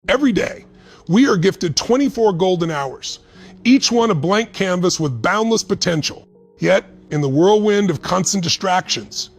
Every day, we are gifted 24 golden hours, each one a blank canvas with boundless potential. Yet, in the whirlwind of constant distractions,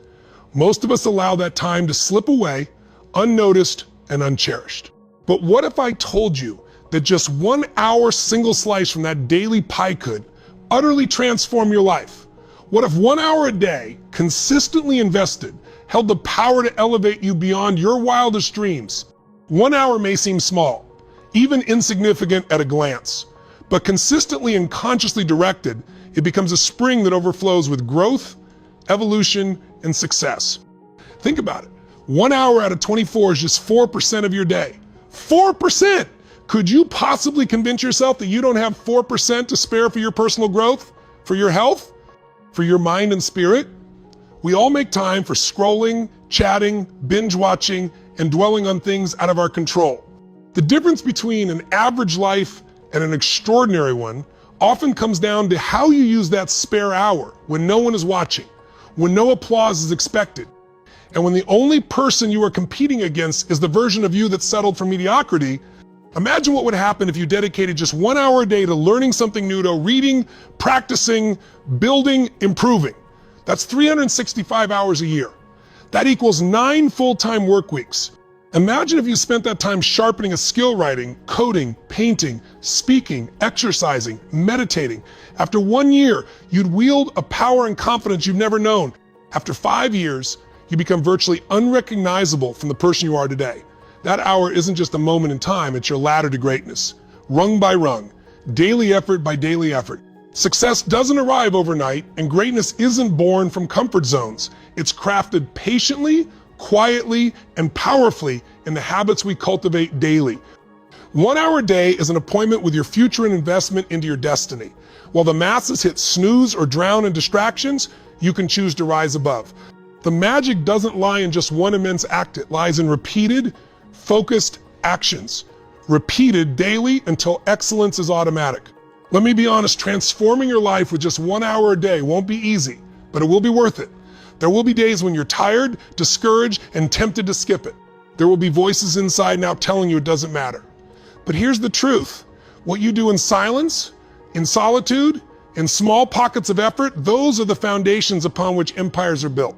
most of us allow that time to slip away, unnoticed and uncherished. But what if I told you that just 1 hour single slice from that daily pie could utterly transform your life? What if 1 hour a day, consistently invested, held the power to elevate you beyond your wildest dreams? 1 hour may seem small, even insignificant at a glance, but consistently and consciously directed, it becomes a spring that overflows with growth, evolution, and success. Think about it. 1 hour out of 24 is just 4% of your day. 4%! Could you possibly convince yourself that you don't have 4% to spare for your personal growth, for your health, for your mind and spirit? We all make time for scrolling, chatting, binge watching, and dwelling on things out of our control. The difference between an average life and an extraordinary one often comes down to how you use that spare hour when no one is watching, when no applause is expected, and when the only person you are competing against is the version of you that settled for mediocrity. Imagine what would happen if you dedicated just 1 hour a day to learning something new, to reading, practicing, building, improving. That's 365 hours a year. That equals 9 full-time work weeks. Imagine if you spent that time sharpening a skill, writing, coding, painting, speaking, exercising, meditating. After 1 year, you'd wield a power and confidence you've never known. After 5 years, you become virtually unrecognizable from the person you are today. That hour isn't just a moment in time, it's your ladder to greatness. Rung by rung, daily effort by daily effort. Success doesn't arrive overnight, and greatness isn't born from comfort zones. It's crafted patiently, quietly, and powerfully in the habits we cultivate daily. 1 hour a day is an appointment with your future and investment into your destiny. While the masses hit snooze or drown in distractions, you can choose to rise above. The magic doesn't lie in just one immense act, it lies in repeated, focused actions, repeated daily until excellence is automatic. Let me be honest, transforming your life with just 1 hour a day won't be easy, but it will be worth it. There will be days when you're tired, discouraged, and tempted to skip it. There will be voices inside now telling you it doesn't matter. But here's the truth. What you do in silence, in solitude, in small pockets of effort, those are the foundations upon which empires are built.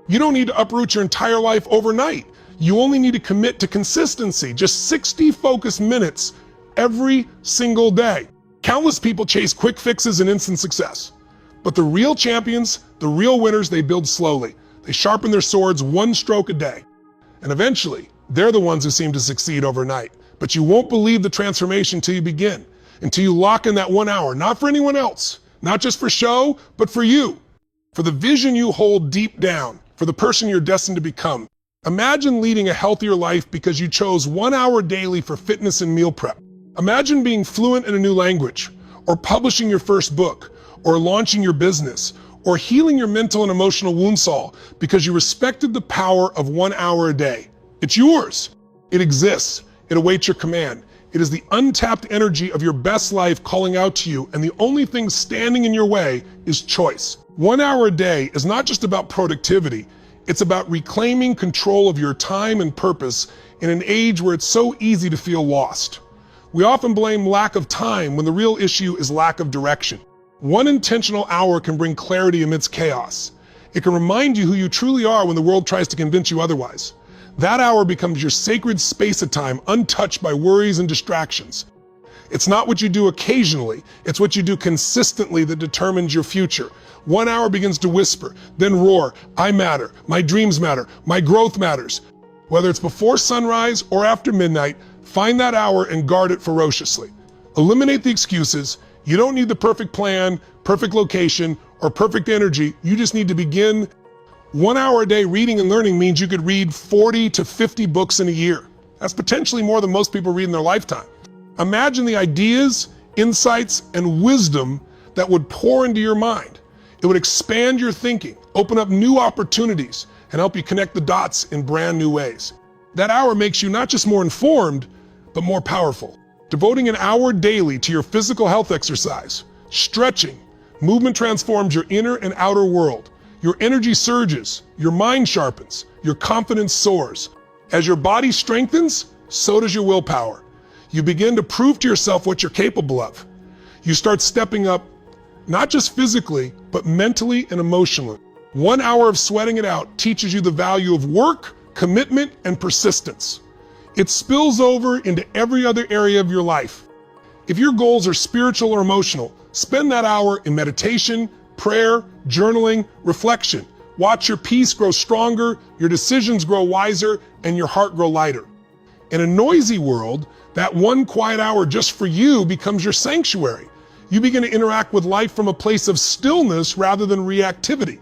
You don't need to uproot your entire life overnight. You only need to commit to consistency, just 60 focused minutes every single day. Countless people chase quick fixes and instant success. But the real champions, the real winners, they build slowly. They sharpen their swords 1 stroke a day. And eventually, they're the ones who seem to succeed overnight. But you won't believe the transformation until you begin, until you lock in that 1 hour, not for anyone else, not just for show, but for you, for the vision you hold deep down, for the person you're destined to become. Imagine leading a healthier life because you chose 1 hour daily for fitness and meal prep. Imagine being fluent in a new language, or publishing your first book, or launching your business, or healing your mental and emotional wound saw because you respected the power of 1 hour a day. It's yours. It exists. It awaits your command. It is the untapped energy of your best life calling out to you, and the only thing standing in your way is choice. 1 hour a day is not just about productivity. It's about reclaiming control of your time and purpose in an age where it's so easy to feel lost. We often blame lack of time when the real issue is lack of direction. 1 intentional hour can bring clarity amidst chaos. It can remind you who you truly are when the world tries to convince you otherwise. That hour becomes your sacred space of time, untouched by worries and distractions. It's not what you do occasionally, it's what you do consistently that determines your future. 1 hour begins to whisper, then roar, I matter, my dreams matter, my growth matters. Whether it's before sunrise or after midnight, find that hour and guard it ferociously. Eliminate the excuses. You don't need the perfect plan, perfect location, or perfect energy. You just need to begin. 1 hour a day reading and learning means you could read 40 to 50 books in a year. That's potentially more than most people read in their lifetime. Imagine the ideas, insights, and wisdom that would pour into your mind. It would expand your thinking, open up new opportunities, and help you connect the dots in brand new ways. That hour makes you not just more informed, but more powerful. Devoting an hour daily to your physical health exercise, stretching, movement transforms your inner and outer world. Your energy surges, your mind sharpens, your confidence soars. As your body strengthens, so does your willpower. You begin to prove to yourself what you're capable of. You start stepping up, not just physically, but mentally and emotionally. 1 hour of sweating it out teaches you the value of work, commitment, and persistence. It spills over into every other area of your life. If your goals are spiritual or emotional, spend that hour in meditation, prayer, journaling, reflection. Watch your peace grow stronger, your decisions grow wiser, and your heart grow lighter. In a noisy world, that 1 quiet hour just for you becomes your sanctuary. You begin to interact with life from a place of stillness rather than reactivity.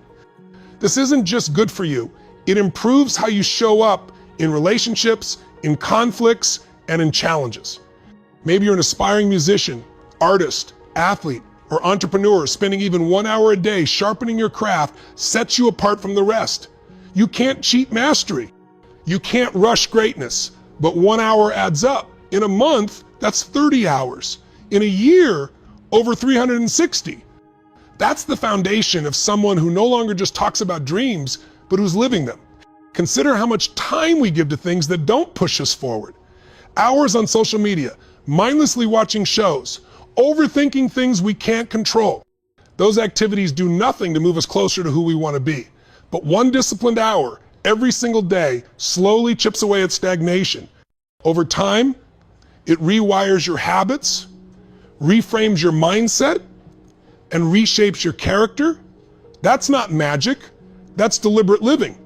This isn't just good for you. It improves how you show up in relationships, in conflicts, and in challenges. Maybe you're an aspiring musician, artist, athlete, or entrepreneur. Spending even 1 hour a day sharpening your craft sets you apart from the rest. You can't cheat mastery. You can't rush greatness, but 1 hour adds up. In a month, that's 30 hours. In a year, over 360. That's the foundation of someone who no longer just talks about dreams, but who's living them. Consider how much time we give to things that don't push us forward. Hours on social media, mindlessly watching shows, overthinking things we can't control. Those activities do nothing to move us closer to who we want to be. But 1 disciplined hour every single day slowly chips away at stagnation. Over time, it rewires your habits, reframes your mindset, and reshapes your character. That's not magic, that's deliberate living.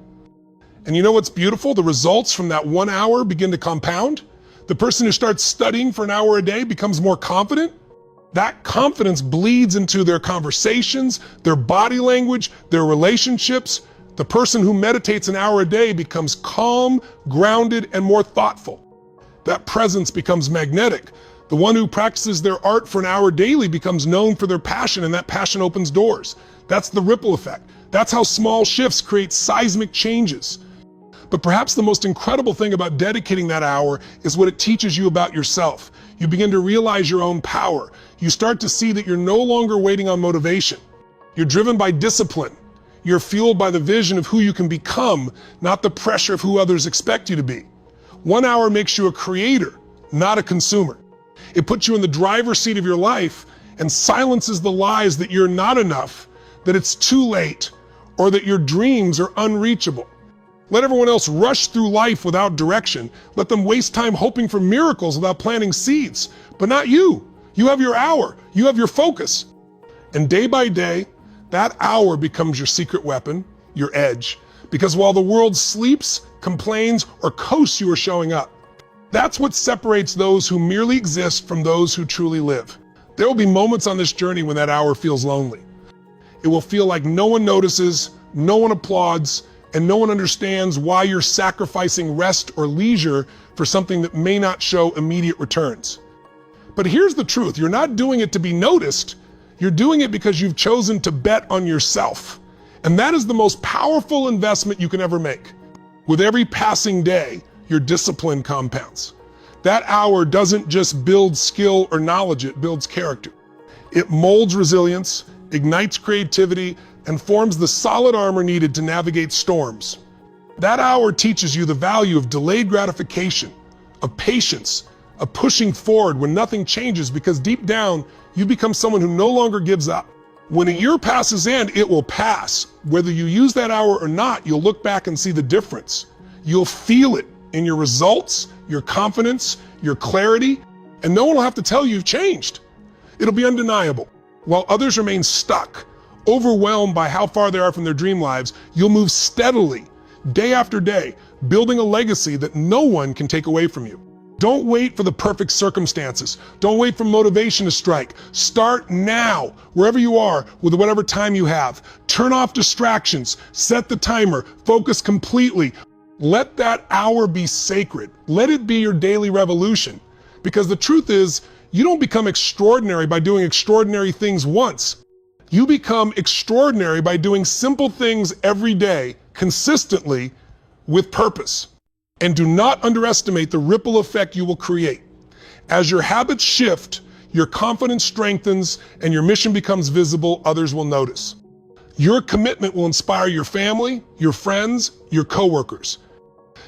And you know what's beautiful? The results from that 1 hour begin to compound. The person who starts studying for an hour a day becomes more confident. That confidence bleeds into their conversations, their body language, their relationships. The person who meditates an hour a day becomes calm, grounded, and more thoughtful. That presence becomes magnetic. The one who practices their art for an hour daily becomes known for their passion, and that passion opens doors. That's the ripple effect. That's how small shifts create seismic changes. But perhaps the most incredible thing about dedicating that hour is what it teaches you about yourself. You begin to realize your own power. You start to see that you're no longer waiting on motivation. You're driven by discipline. You're fueled by the vision of who you can become, not the pressure of who others expect you to be. 1 hour makes you a creator, not a consumer. It puts you in the driver's seat of your life and silences the lies that you're not enough, that it's too late, or that your dreams are unreachable. Let everyone else rush through life without direction. Let them waste time hoping for miracles without planting seeds. But not you. You have your hour. You have your focus. And day by day, that hour becomes your secret weapon, your edge. Because while the world sleeps, complains, or coasts, you are showing up. That's what separates those who merely exist from those who truly live. There will be moments on this journey when that hour feels lonely. It will feel like no one notices, no one applauds, and no one understands why you're sacrificing rest or leisure for something that may not show immediate returns. But here's the truth. You're not doing it to be noticed. You're doing it because you've chosen to bet on yourself. And that is the most powerful investment you can ever make. With every passing day, your discipline compounds. That hour doesn't just build skill or knowledge, it builds character. It molds resilience, ignites creativity, and forms the solid armor needed to navigate storms. That hour teaches you the value of delayed gratification, of patience, of pushing forward when nothing changes, because deep down, you become someone who no longer gives up. When a year passes and it will pass, whether you use that hour or not, you'll look back and see the difference. You'll feel it in your results, your confidence, your clarity, and no one will have to tell you you've changed. It'll be undeniable. While others remain stuck, overwhelmed by how far they are from their dream lives, you'll move steadily, day after day, building a legacy that no one can take away from you. Don't wait for the perfect circumstances. Don't wait for motivation to strike. Start now, wherever you are, with whatever time you have. Turn off distractions, set the timer, focus completely. Let that hour be sacred. Let it be your daily revolution. Because the truth is, you don't become extraordinary by doing extraordinary things once. You become extraordinary by doing simple things every day, consistently, with purpose. And do not underestimate the ripple effect you will create. As your habits shift, your confidence strengthens, and your mission becomes visible, others will notice. Your commitment will inspire your family, your friends, your coworkers.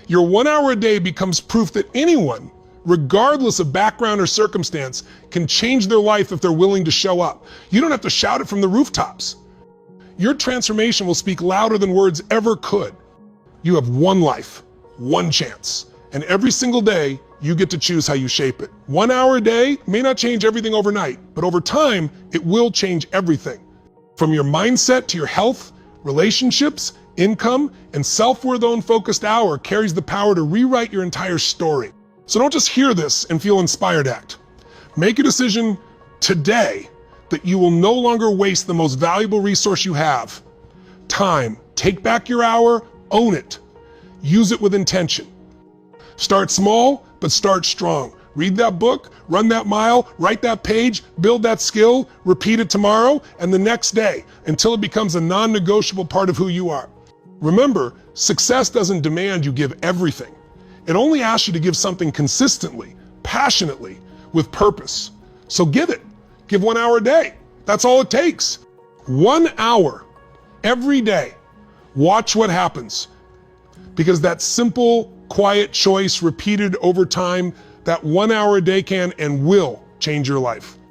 Your 1 hour a day becomes proof that anyone, regardless of background or circumstance, can change their life if they're willing to show up. You don't have to shout it from the rooftops. Your transformation will speak louder than words ever could. You have one life, one chance, and every single day, you get to choose how you shape it. 1 hour a day may not change everything overnight, but over time, it will change everything. From your mindset to your health, relationships, income, and self-worth-owned focused hour carries the power to rewrite your entire story. So don't just hear this and feel inspired to act. Make a decision today that you will no longer waste the most valuable resource you have, time. Take back your hour, own it. Use it with intention. Start small, but start strong. Read that book, run that mile, write that page, build that skill, repeat it tomorrow and the next day until it becomes a non-negotiable part of who you are. Remember, success doesn't demand you give everything. It only asks you to give something consistently, passionately, with purpose. So give it. Give 1 hour a day. That's all it takes. 1 hour every day. Watch what happens. Because that simple, quiet choice repeated over time, that 1 hour a day can and will change your life.